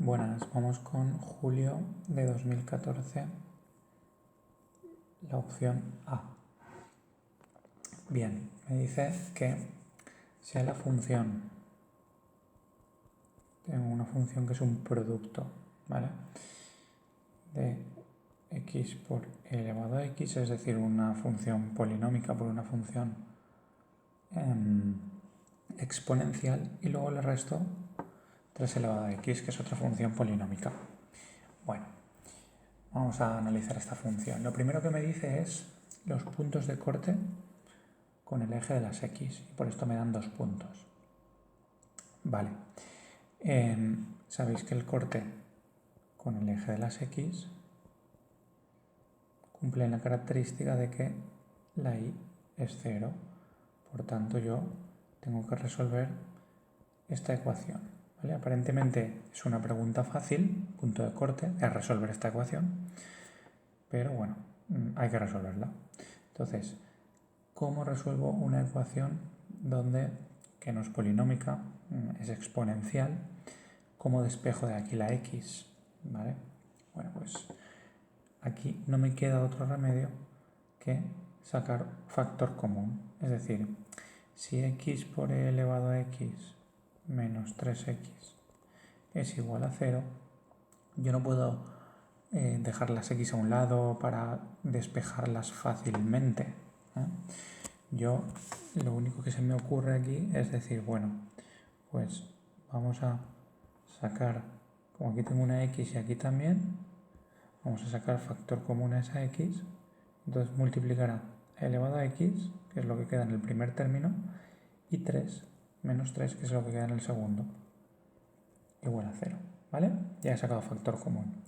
Buenas, vamos con julio de 2014, la opción A. Bien, me dice que sea la función, tengo una función que es un producto, ¿vale? De x por e elevado a x, es decir, una función polinómica por una función exponencial, y luego le resto 3 elevado a x, que es otra función polinómica. Bueno, vamos a analizar esta función. Lo primero que me dice es los puntos de corte con el eje de las x, y por esto me dan 2 puntos. Vale, sabéis que el corte con el eje de las x cumple la característica de que la y es 0. Por tanto, yo tengo que resolver esta ecuación. ¿Vale? Aparentemente es una pregunta fácil, punto de corte, es resolver esta ecuación, pero bueno, hay que resolverla. Entonces, ¿cómo resuelvo una ecuación que no es polinómica, es exponencial? ¿Cómo despejo de aquí la x? ¿Vale? Bueno, pues aquí no me queda otro remedio que sacar factor común. Es decir, si x por e elevado a x menos 3x es igual a 0, yo no puedo dejar las x a un lado para despejarlas fácilmente, ¿eh? Yo lo único que se me ocurre aquí es decir, bueno, pues vamos a sacar, como aquí tengo una x y aquí también, vamos a sacar factor común a esa x, entonces multiplicará e elevado a x, que es lo que queda en el primer término, y 3 menos 3, que es lo que queda en el segundo, igual a 0, ¿vale? Ya he sacado factor común.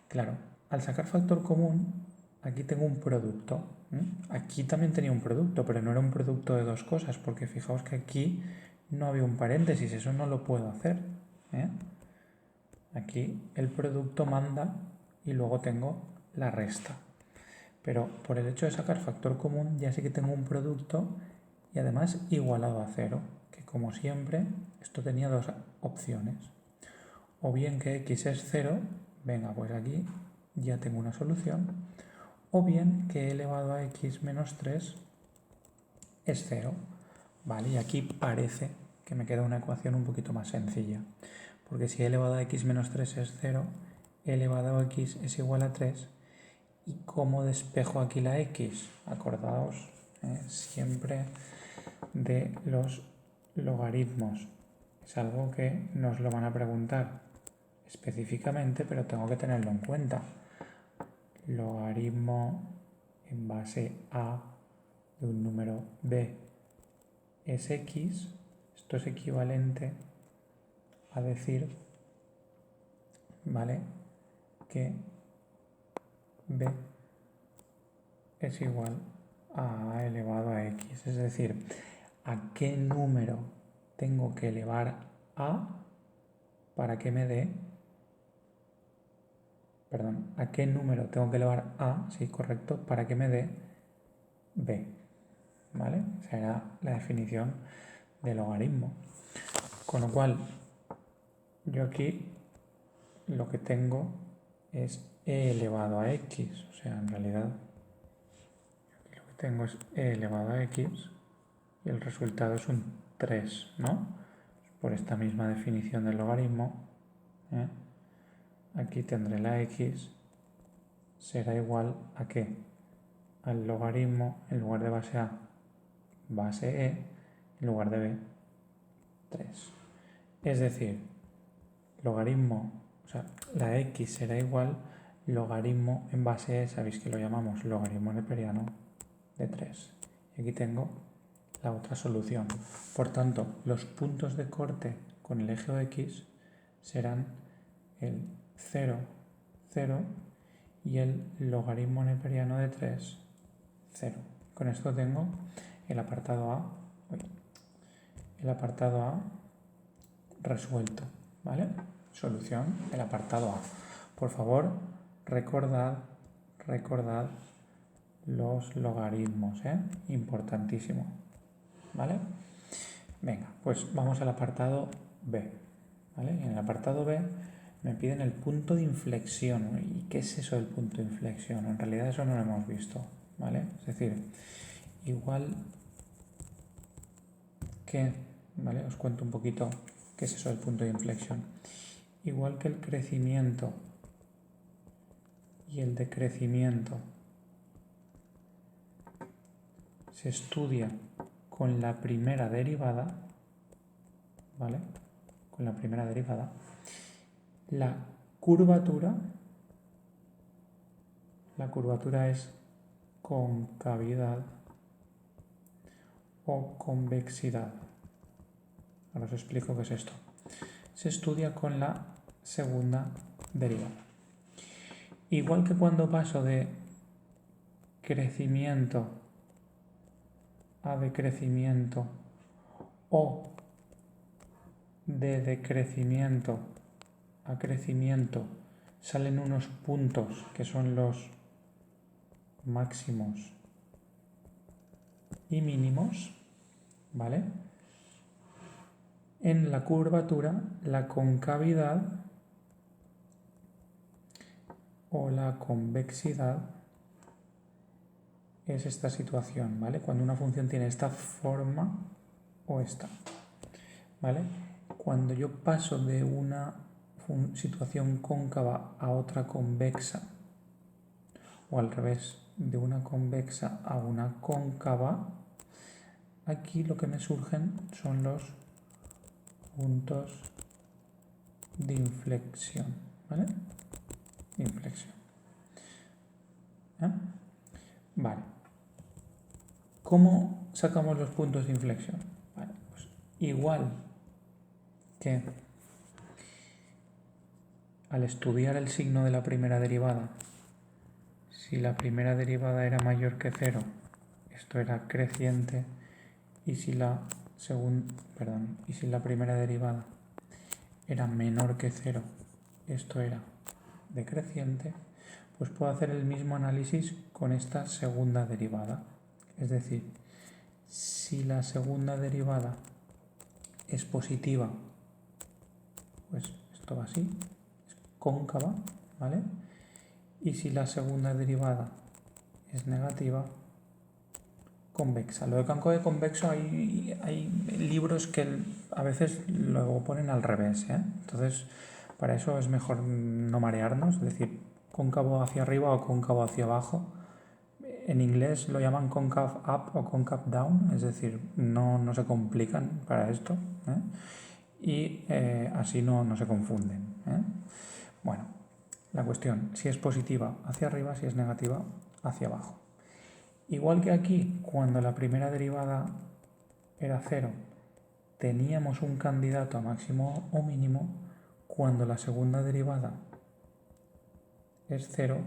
Claro, al sacar factor común, aquí tengo un producto. Aquí también tenía un producto, pero no era un producto de dos cosas, porque fijaos que aquí no había un paréntesis, eso no lo puedo hacer, ¿eh? Aquí el producto manda y luego tengo la resta. Pero por el hecho de sacar factor común ya sé que tengo un producto y además igualado a 0, que como siempre esto tenía dos opciones. O bien que x es 0, venga, pues aquí ya tengo una solución, o bien que e elevado a x menos 3 es 0. Vale, y aquí parece que me queda una ecuación un poquito más sencilla, porque si e elevado a x menos 3 es 0, e elevado a x es igual a 3, ¿y cómo despejo aquí la x? Acordaos siempre de los logaritmos. Es algo que nos lo van a preguntar específicamente, pero tengo que tenerlo en cuenta. Logaritmo en base a de un número b es x. Esto es equivalente a decir, ¿vale?, que b es igual a elevado a x. Es decir, ¿a qué número tengo que elevar a para que me dé? Perdón, ¿a qué número tengo que elevar a? Sí, correcto, para que me dé b. ¿Vale? Esa era la definición de logaritmo. Con lo cual, yo aquí lo que tengo es e elevado a x. O sea, en realidad, lo que tengo es e elevado a x y el resultado es un 3, ¿no? Por esta misma definición del logaritmo, aquí tendré la x, será igual a ¿qué? Al logaritmo, en lugar de base a, base e, en lugar de b, 3. Es decir, logaritmo, o sea, la x será igual logaritmo en base e, sabéis que lo llamamos logaritmo neperiano, de 3. Y aquí tengo la otra solución. Por tanto, los puntos de corte con el eje x serán el 0, 0 y el logaritmo neperiano de 3, 0. Con esto tengo el apartado A, resuelto, ¿vale? Solución del apartado A. Por favor, recordad los logaritmos, importantísimo, ¿vale? Venga, pues vamos al apartado B, ¿vale? En el apartado B me piden el punto de inflexión. ¿Y qué es eso del punto de inflexión? En realidad eso no lo hemos visto, ¿vale? Es decir, igual que, ¿vale? Os cuento un poquito qué es eso del punto de inflexión. Igual que el crecimiento y el decrecimiento se estudia con la primera derivada, ¿vale? Con la primera derivada, la curvatura es concavidad o convexidad. Ahora os explico qué es esto. Se estudia con la segunda derivada. Igual que cuando paso de crecimiento a decrecimiento o de decrecimiento a crecimiento salen unos puntos que son los máximos y mínimos, ¿vale? En la curvatura, la concavidad o la convexidad es esta situación, ¿vale? Cuando una función tiene esta forma o esta, ¿vale? Cuando yo paso de una situación cóncava a otra convexa, o al revés, de una convexa a una cóncava, aquí lo que me surgen son los puntos de inflexión, ¿vale? Inflexión. ¿Eh? Vale. ¿Cómo sacamos los puntos de inflexión? Vale, pues igual que al estudiar el signo de la primera derivada, si la primera derivada era mayor que 0, esto era creciente, y si la primera derivada era menor que 0, esto era decreciente, pues puedo hacer el mismo análisis con esta segunda derivada. Es decir, si la segunda derivada es positiva, pues esto va así, es cóncava, ¿vale? Y si la segunda derivada es negativa, convexa. Lo de cóncavo y convexo hay libros que a veces lo ponen al revés, ¿eh? Entonces, para eso es mejor no marearnos, es decir, cóncavo hacia arriba o cóncavo hacia abajo. En inglés lo llaman concave up o concave down, es decir, no se complican para esto, ¿eh? Y así no se confunden, ¿eh? Bueno, la cuestión, si es positiva hacia arriba, si es negativa hacia abajo. Igual que aquí, cuando la primera derivada era 0, teníamos un candidato a máximo o mínimo, cuando la segunda derivada es 0,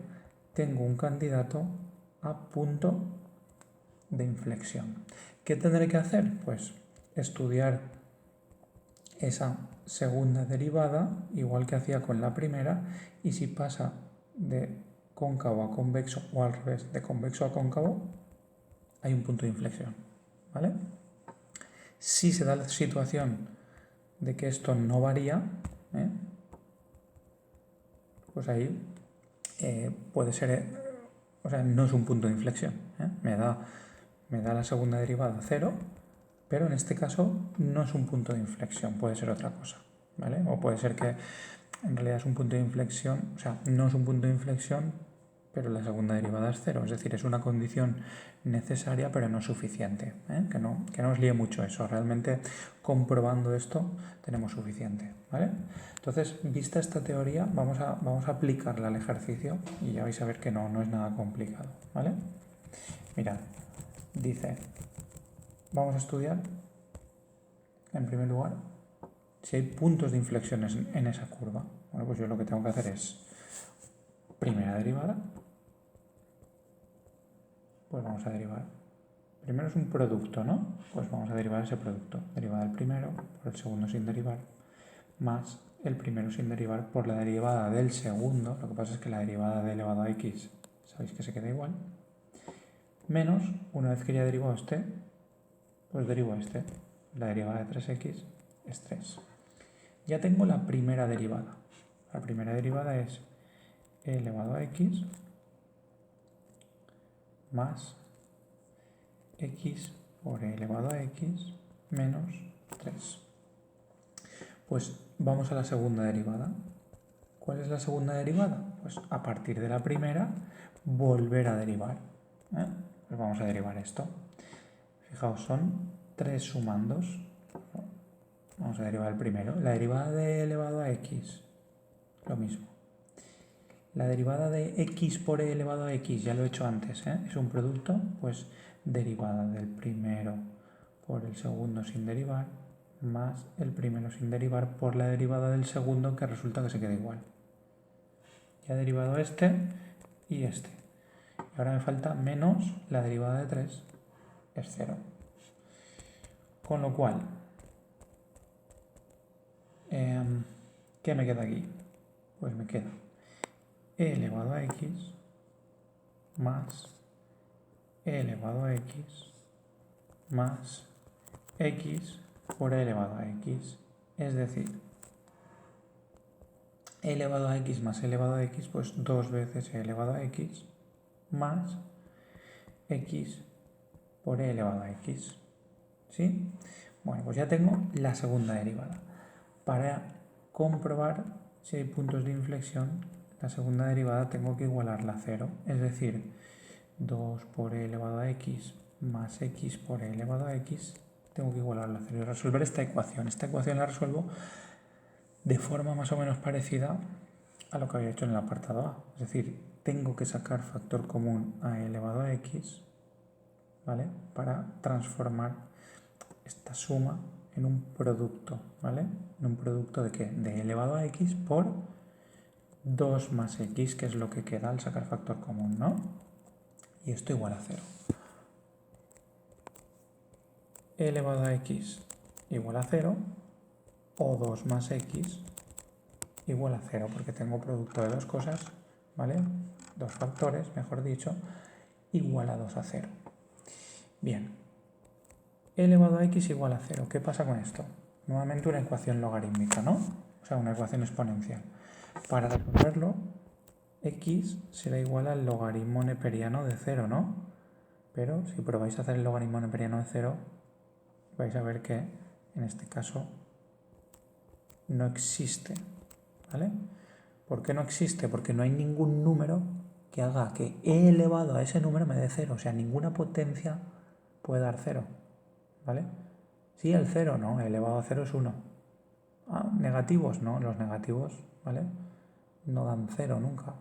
tengo un candidato a punto de inflexión. ¿Qué tendré que hacer? Pues estudiar esa segunda derivada, igual que hacía con la primera, y si pasa de cóncavo a convexo o al revés, de convexo a cóncavo, hay un punto de inflexión, ¿vale? Si se da la situación de que esto no varía, pues ahí puede ser, no es un punto de inflexión, me da la segunda derivada 0, pero en este caso no es un punto de inflexión, puede ser otra cosa, ¿vale? O puede ser que en realidad es un punto de inflexión, no es un punto de inflexión, pero la segunda derivada es 0, es decir, es una condición necesaria pero no suficiente, que no os líe mucho eso, realmente comprobando esto tenemos suficiente, ¿vale? Entonces, vista esta teoría, vamos a aplicarla al ejercicio y ya vais a ver que no es nada complicado, ¿vale? Mirad, dice, vamos a estudiar, en primer lugar, si hay puntos de inflexión en esa curva. Bueno, pues yo lo que tengo que hacer es primera derivada, pues vamos a derivar. Primero es un producto, ¿no? Pues vamos a derivar ese producto. Derivada del primero por el segundo sin derivar, más el primero sin derivar por la derivada del segundo. Lo que pasa es que la derivada de elevado a x, sabéis que se queda igual. Menos, una vez que ya derivo este, pues derivo este. La derivada de 3x es 3. Ya tengo la primera derivada, La primera derivada es e elevado a x más x por e elevado a x menos 3. Pues vamos a la segunda derivada. ¿Cuál es la segunda derivada? Pues a partir de la primera, volver a derivar. Pues vamos a derivar esto. Fijaos, son 3 sumandos. Vamos a derivar el primero. La derivada de e elevado a x, lo mismo. La derivada de x por e elevado a x, ya lo he hecho antes, es un producto, pues derivada del primero por el segundo sin derivar, más el primero sin derivar por la derivada del segundo, que resulta que se queda igual. Ya he derivado este y este. Y ahora me falta menos la derivada de 3, es 0. Con lo cual, ¿qué me queda aquí? Pues me queda e elevado a x más e elevado a x más x por e elevado a x. Es decir, e elevado a x más e elevado a x, pues 2 veces e elevado a x más x por e elevado a x. ¿Sí? Bueno, pues ya tengo la segunda derivada. Para comprobar si hay puntos de inflexión, la segunda derivada tengo que igualarla a 0. Es decir, 2 por e elevado a x más x por e elevado a x, tengo que igualarla a 0 y resolver esta ecuación. Esta ecuación la resuelvo de forma más o menos parecida a lo que había hecho en el apartado A. Es decir, tengo que sacar factor común a e elevado a x, ¿vale? Para transformar esta suma en un producto, ¿vale? ¿En un producto de qué? De e elevado a x por 2 más x, que es lo que queda al sacar factor común, ¿no? Y esto igual a 0. E elevado a x igual a 0, o 2 más x igual a 0, porque tengo producto de dos cosas, ¿vale? Dos factores, mejor dicho, igualados a 0. Bien, e elevado a x igual a 0. ¿Qué pasa con esto? Nuevamente una ecuación logarítmica, ¿no? O sea, una ecuación exponencial. Para resolverlo, x será igual al logaritmo neperiano de 0, ¿no? Pero si probáis a hacer el logaritmo neperiano de 0, vais a ver que en este caso no existe, ¿vale? ¿Por qué no existe? Porque no hay ningún número que haga que e elevado a ese número me dé 0. O sea, ninguna potencia puede dar 0, ¿vale? Sí, el 0, no, e elevado a 0 es 1. Negativos, no, los negativos, ¿vale? No dan 0 nunca.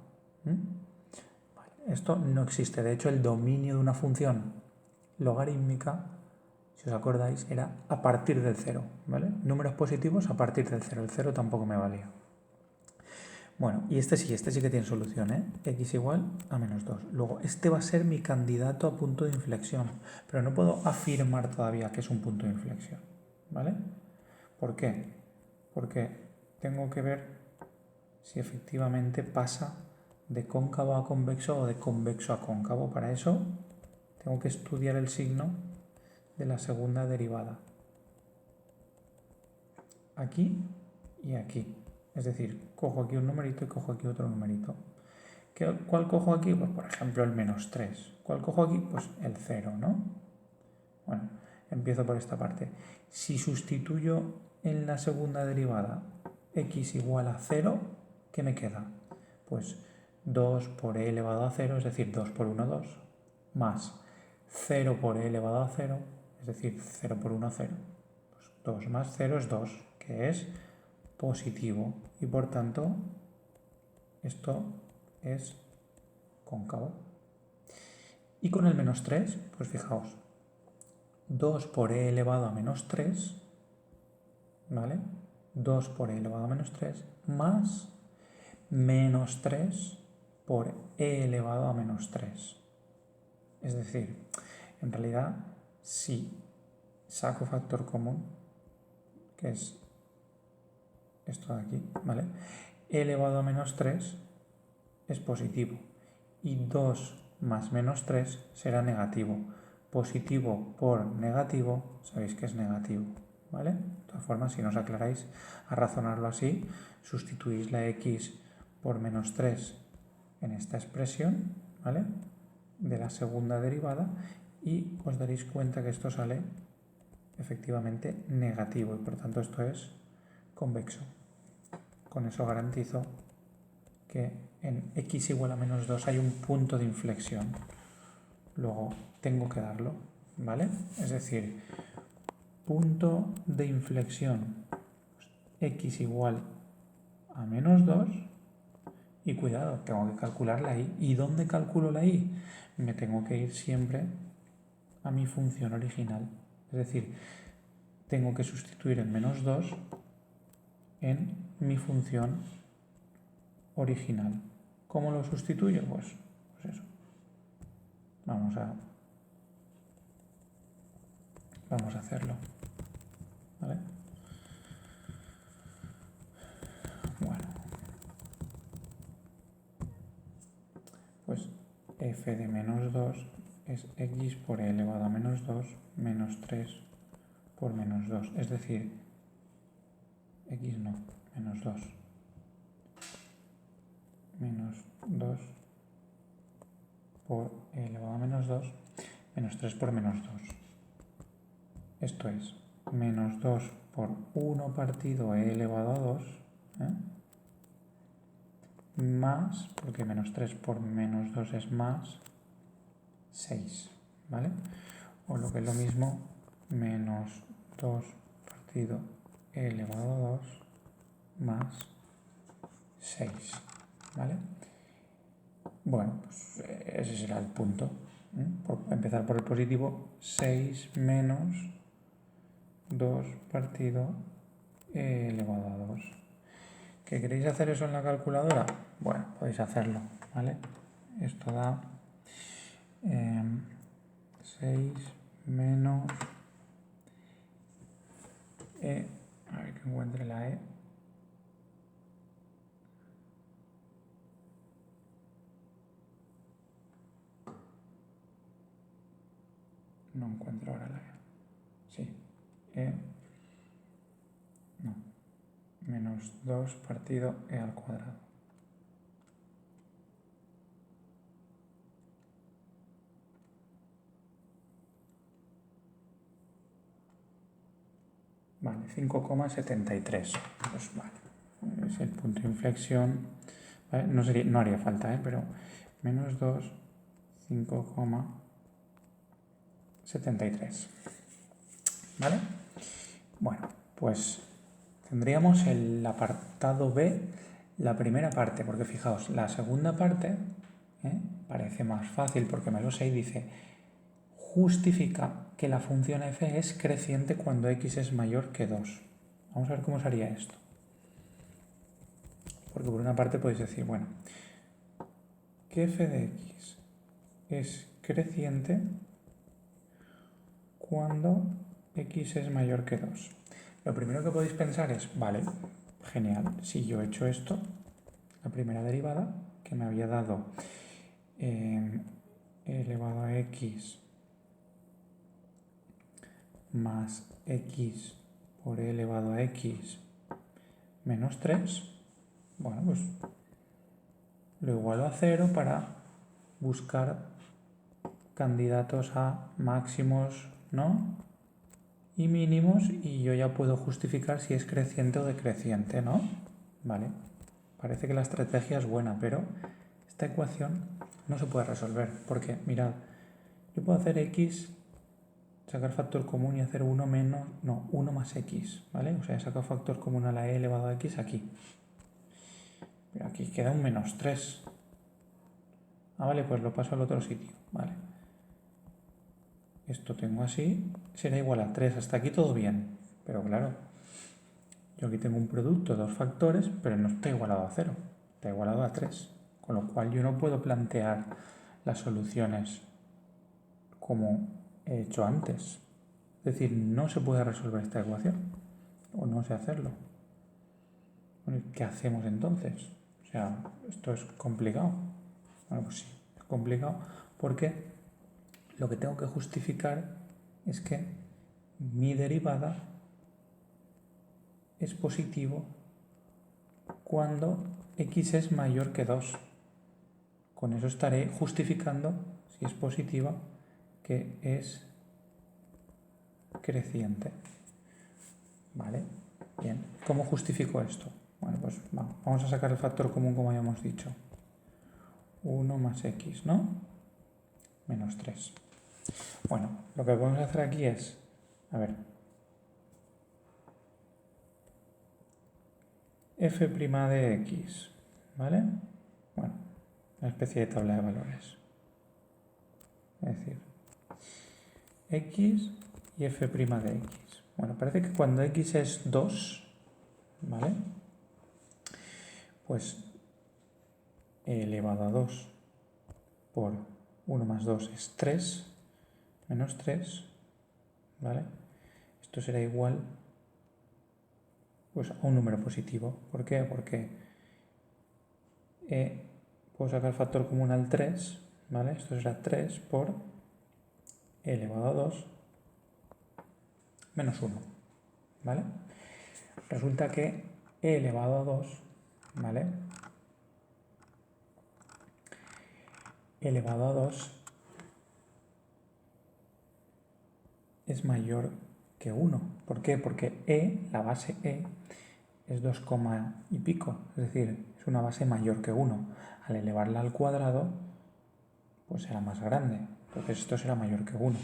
Vale, esto no existe. De hecho, el dominio de una función logarítmica, si os acordáis, era a partir del 0, ¿vale? Números positivos a partir del 0. El 0 tampoco me valía. Bueno, y este sí que tiene solución, ¿eh? X igual a menos 2. Luego, este va a ser mi candidato a punto de inflexión, pero no puedo afirmar todavía que es un punto de inflexión, ¿vale? ¿Por qué? Porque tengo que ver si efectivamente pasa de cóncavo a convexo o de convexo a cóncavo. Para eso tengo que estudiar el signo de la segunda derivada. Aquí y aquí. Es decir, cojo aquí un numerito y cojo aquí otro numerito. ¿Cuál cojo aquí? Pues por ejemplo el menos 3. ¿Cuál cojo aquí? Pues el 0, ¿no? Bueno, empiezo por esta parte. Si sustituyo en la segunda derivada x igual a 0, ¿qué me queda? Pues 2 por e elevado a 0, es decir, 2 por 1, 2, más 0 por e elevado a 0, es decir, 0 por 1, 0. Pues 2 más 0 es 2, que es positivo, y por tanto esto es cóncavo. Y con el menos 3, pues fijaos, 2 por e elevado a menos 3, ¿vale? 2 por e elevado a menos 3 más menos 3 por e elevado a menos 3. Es decir, en realidad, si saco factor común, que es esto de aquí, ¿vale? E elevado a menos 3 es positivo y 2 más menos 3 será negativo. Positivo por negativo, sabéis que es negativo, ¿vale? De todas formas, si no os aclaráis a razonarlo así, sustituís la x por menos 3 en esta expresión, ¿vale? De la segunda derivada y os daréis cuenta que esto sale efectivamente negativo y por tanto esto es convexo. Con eso garantizo que en x igual a menos 2 hay un punto de inflexión. Luego tengo que darlo, ¿vale? Es decir, punto de inflexión x igual a menos 2 y cuidado, tengo que calcular la y. ¿Y dónde calculo la y? Me tengo que ir siempre a mi función original. Es decir, tengo que sustituir el menos 2 en mi función original. ¿Cómo lo sustituyo? Pues eso. Vamos a hacerlo. ¿Vale? Bueno. Pues f de menos 2 es x por e elevado a menos 2 menos 3 por menos 2. Es decir, x no, menos 2. Menos 2 por e elevado a menos 2 menos 3 por menos 2. Esto es menos 2 por 1 partido e elevado a 2, más, porque menos 3 por menos 2 es más 6, ¿vale? O lo que es lo mismo, menos 2 partido e elevado a 2 más 6, ¿vale? Bueno, pues ese será el punto. Por empezar por el positivo, 6 menos 2 partido e elevado a 2. ¿Que queréis hacer eso en la calculadora? Bueno, podéis hacerlo, ¿vale? Esto da 6 menos e, a ver que encuentre la e. No encuentro ahora la e. Sí, e, no, menos 2 partido e al cuadrado. Vale, 5,73. Pues vale, es el punto de inflexión. ¿Vale? No haría falta, pero menos 2, 5,73. ¿Vale? Bueno, pues tendríamos el apartado B, la primera parte, porque fijaos, la segunda parte parece más fácil porque me lo sé y dice justifica que la función f es creciente cuando x es mayor que 2. Vamos a ver cómo sería esto. Porque por una parte podéis decir, bueno, que f de x es creciente cuando x es mayor que 2. Lo primero que podéis pensar es, vale, genial, si yo he hecho esto, la primera derivada, que me había dado e elevado a x más x por e elevado a x menos 3, bueno, pues lo igualo a 0 para buscar candidatos a máximos, ¿no? Y mínimos, y yo ya puedo justificar si es creciente o decreciente, ¿no? Vale, parece que la estrategia es buena, pero esta ecuación no se puede resolver, porque mirad, yo puedo hacer x, sacar factor común y hacer 1 más x, ¿vale? O sea, he sacado factor común a la e elevado a x aquí. Pero aquí queda un menos 3. Ah, vale, pues lo paso al otro sitio, ¿vale? Esto tengo así, será igual a 3. Hasta aquí todo bien, pero claro, yo aquí tengo un producto de dos factores, pero no está igualado a 0, está igualado a 3. Con lo cual yo no puedo plantear las soluciones como he hecho antes. Es decir, no se puede resolver esta ecuación, o no sé hacerlo. Bueno, ¿qué hacemos entonces? O sea, esto es complicado. Bueno, pues sí, es complicado porque lo que tengo que justificar es que mi derivada es positivo cuando x es mayor que 2. Con eso estaré justificando, si es positiva, que es creciente. ¿Vale? Bien. ¿Cómo justifico esto? Bueno, pues vamos a sacar el factor común como habíamos dicho. 1 más x, ¿no? Menos 3. Bueno, lo que podemos hacer aquí es, a ver, f' de x, ¿vale? Bueno, una especie de tabla de valores. Es decir, x y f' de x. Bueno, parece que cuando x es 2, ¿vale? Pues e elevado a 2 por 1 más 2 es 3, menos 3, ¿vale? Esto será igual pues, a un número positivo. ¿Por qué? Porque puedo sacar el factor común al 3, ¿vale? Esto será 3 por e elevado a 2 menos 1, ¿vale? Resulta que e elevado a 2, ¿vale? Elevado a 2 es mayor que 1. ¿Por qué? Porque la base es 2, y pico, es decir, es una base mayor que 1. Al elevarla al cuadrado, pues será más grande, entonces esto será mayor que 1.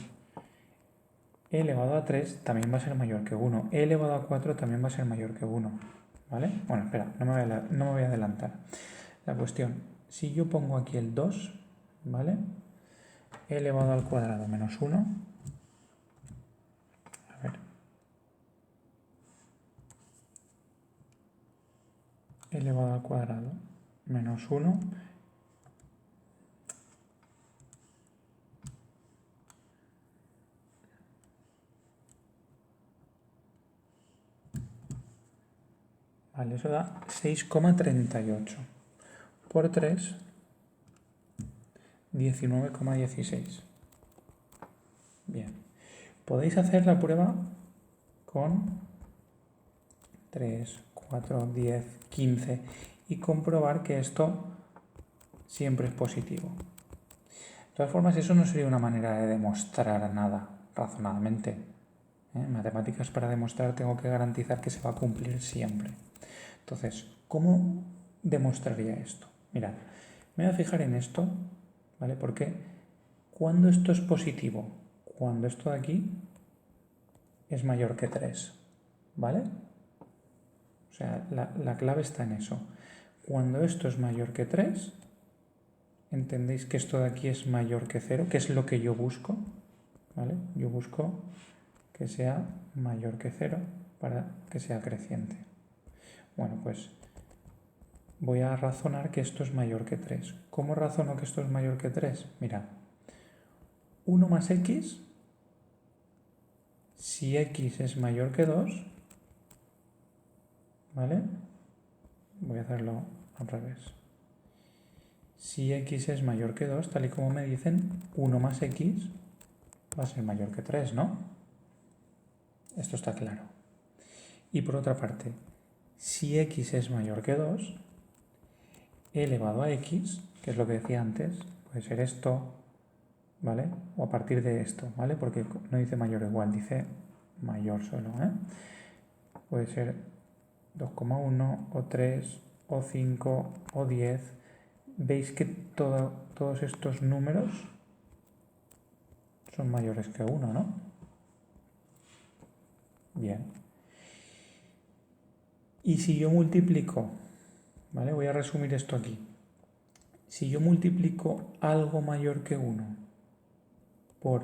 E elevado a 3 también va a ser mayor que 1. E elevado a 4 también va a ser mayor que 1. ¿Vale? Bueno, espera, no me voy a adelantar. La cuestión, si yo pongo aquí el 2, ¿vale? E elevado al cuadrado menos 1. A ver. E elevado al cuadrado menos 1. Vale, eso da 6,38. Por 3, 19,16. Bien. Podéis hacer la prueba con 3, 4, 10, 15 y comprobar que esto siempre es positivo. De todas formas, eso no sería una manera de demostrar nada razonadamente. En matemáticas, para demostrar tengo que garantizar que se va a cumplir siempre. Entonces, ¿cómo demostraría esto? Mirad, me voy a fijar en esto, ¿vale? Porque cuando esto es positivo, cuando esto de aquí es mayor que 3, ¿vale? O sea, la clave está en eso. Cuando esto es mayor que 3, entendéis que esto de aquí es mayor que 0, que es lo que yo busco, ¿vale? Yo busco que sea mayor que 0 para que sea creciente. Bueno, pues voy a razonar que esto es mayor que 3. ¿Cómo razono que esto es mayor que 3? Mirad, 1 más x, si x es mayor que 2, ¿vale? Voy a hacerlo al revés. Si x es mayor que 2, tal y como me dicen, 1 más x va a ser mayor que 3, ¿no? Esto está claro. Y por otra parte, si x es mayor que 2, e elevado a x, que es lo que decía antes, puede ser esto, ¿vale? O a partir de esto, ¿vale? Porque no dice mayor o igual, dice mayor solo, ¿eh? Puede ser 2,1 o 3 o 5 o 10. Veis que todos estos números son mayores que 1, ¿no? Bien. Y si yo multiplico, ¿vale? Voy a resumir esto aquí. Si yo multiplico algo mayor que 1 por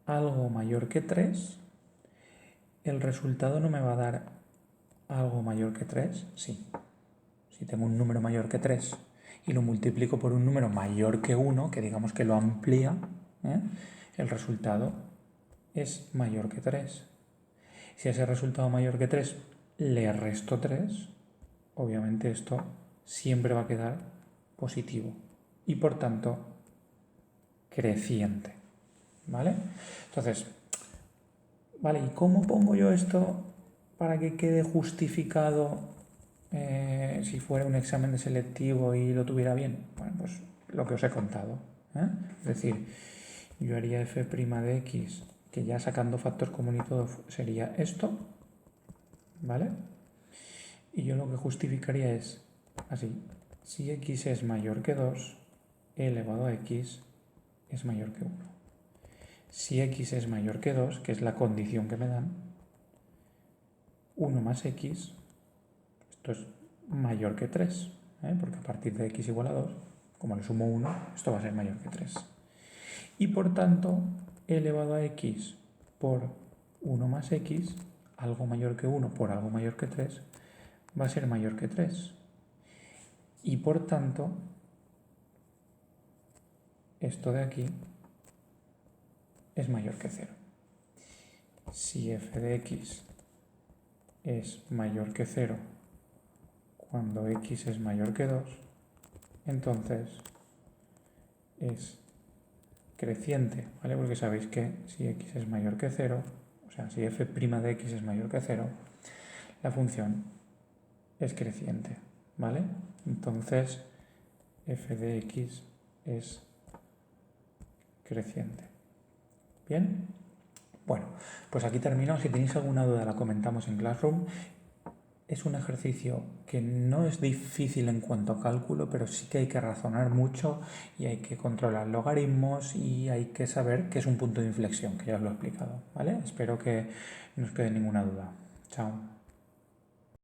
algo mayor que 3, el resultado no me va a dar algo mayor que 3, sí. Si tengo un número mayor que 3 y lo multiplico por un número mayor que 1, que digamos que lo amplía, el resultado es mayor que 3. Si a ese resultado mayor que 3 le resto 3, obviamente esto siempre va a quedar positivo y por tanto creciente, ¿vale? Entonces, ¿vale? ¿Y cómo pongo yo esto para que quede justificado si fuera un examen de selectivo y lo tuviera bien? Bueno, pues lo que os he contado. Es decir, yo haría f' de x, que ya sacando factor común y todo sería esto, ¿vale? Y yo lo que justificaría es así: si x es mayor que 2, e elevado a x es mayor que 1. Si x es mayor que 2, que es la condición que me dan, 1 más x, esto es mayor que 3, porque a partir de x igual a 2, como le sumo 1, esto va a ser mayor que 3. Y por tanto, e elevado a x por 1 más x, algo mayor que 1 por algo mayor que 3, va a ser mayor que 3. Y por tanto, esto de aquí es mayor que 0. Si f de x es mayor que 0 cuando x es mayor que 2, entonces es creciente, ¿vale? Porque sabéis que si x es mayor que 0, o sea, si f' de x es mayor que 0, la función es creciente, ¿vale? Entonces, f de x es creciente. ¿Bien? Bueno, pues aquí termino. Si tenéis alguna duda la comentamos en Classroom. Es un ejercicio que no es difícil en cuanto a cálculo, pero sí que hay que razonar mucho y hay que controlar logaritmos y hay que saber que es un punto de inflexión, que ya os lo he explicado, ¿vale? Espero que no os quede ninguna duda. Chao.